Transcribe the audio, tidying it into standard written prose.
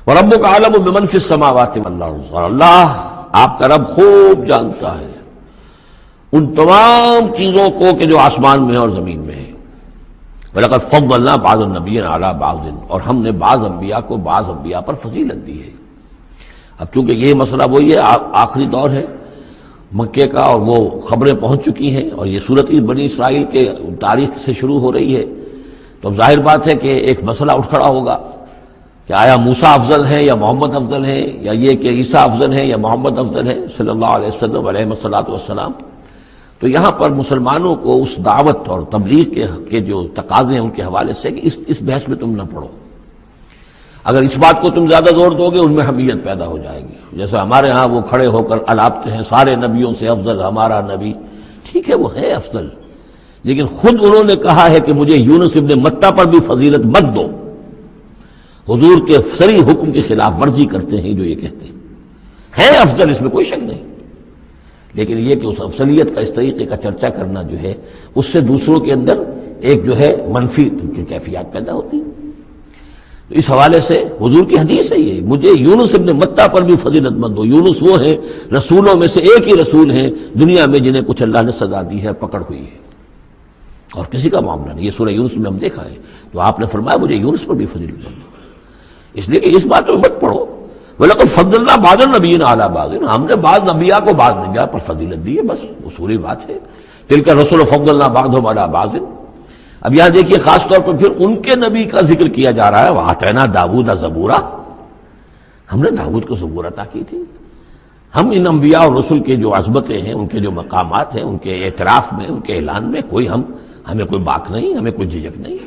وَرَبُّكَ أَعْلَمُ بِمَنْ فِي السَّمَاوَاتِ وَالْأَرْضِ، اور اللہ آپ کا رب خوب جانتا ہے ان تمام چیزوں کو کہ جو آسمان میں ہے اور زمین میں ہے۔ وَلَقَدْ فَضَّلْنَا بَعْضَ النَّبِيِّينَ عَلَىٰ بَعْضٍ، اور ہم نے بعض انبیاء کو بعض انبیاء پر فضیلت دی ہے۔ اب چونکہ یہ مسئلہ وہی ہے، آخری دور ہے مکے کا، اور وہ خبریں پہنچ چکی ہیں، اور یہ صورت بنی اسرائیل کے تاریخ سے شروع ہو رہی ہے، تو اب ظاہر بات ہے کہ ایک مسئلہ اٹھ کھڑا ہوگا کہ آیا موسیٰ افضل ہیں یا محمد افضل ہیں، یا یہ کہ عیسیٰ افضل ہیں یا محمد افضل ہیں صلی اللہ علیہ وسلم علیہ الصلوۃ والسلام۔ تو یہاں پر مسلمانوں کو اس دعوت اور تبلیغ کے جو تقاضے ہیں ان کے حوالے سے کہ اس بحث میں تم نہ پڑو۔ اگر اس بات کو تم زیادہ زور دو گے ان میں حمیت پیدا ہو جائے گی، جیسے ہمارے ہاں وہ کھڑے ہو کر الاپتے ہیں سارے نبیوں سے افضل ہمارا نبی۔ ٹھیک ہے، وہ ہے افضل، لیکن خود انہوں نے کہا ہے کہ مجھے یونس ابن متہ پر بھی فضیلت مت دو۔ حضور کے صریح حکم کی خلاف ورزی کرتے ہیں جو یہ کہتے ہیں افضل، اس میں کوئی شک نہیں، لیکن یہ کہ اس افضلیت کا اس طریقے کا چرچا کرنا جو ہے اس سے دوسروں کے اندر ایک جو ہے منفی کیفیات پیدا ہوتی ہیں۔ تو اس حوالے سے حضور کی حدیث ہے، یہ مجھے یونس ابن متہ پر بھی فضیلت مت دو۔ یونس وہ ہیں رسولوں میں سے ایک ہی رسول ہیں دنیا میں جنہیں کچھ اللہ نے سزا دی ہے، پکڑ ہوئی ہے، اور کسی کا معاملہ نہیں۔ یہ سورہ یونس میں ہم دیکھا ہے، تو آپ نے فرمایا مجھے یونس پر بھی فضیلت مت دو، اس لیے کہ اس بات میں مت پڑھو وَلَقَدْ فَضَّلْنَا بَعْضَ النَّبِيِّينَ عَلَىٰ بَعْضٍ، ہم نے بعض انبیاء کو بعض انبیاء پر فضیلت دی ہے، بس اصولی بات ہے۔ تِلْكَ الرُّسُلُ فَضَّلْنَا بَعْضَهُمْ عَلَىٰ بَعْضٍ۔ اب یہاں دیکھیے خاص طور پر پھر ان کے نبی کا ذکر کیا جا رہا ہے، وَآتَيْنَا دَاوُودَ زَبُورًا، ہم نے داؤد کو زبور عطا کی تھی۔ ہم ان انبیاء اور رسل کے جو عظمتیں ہیں، ان کے جو مقامات ہیں، ان کے اعتراف میں، ان کے اعلان میں ہمیں کوئی باک نہیں، ہمیں کوئی جھجک نہیں۔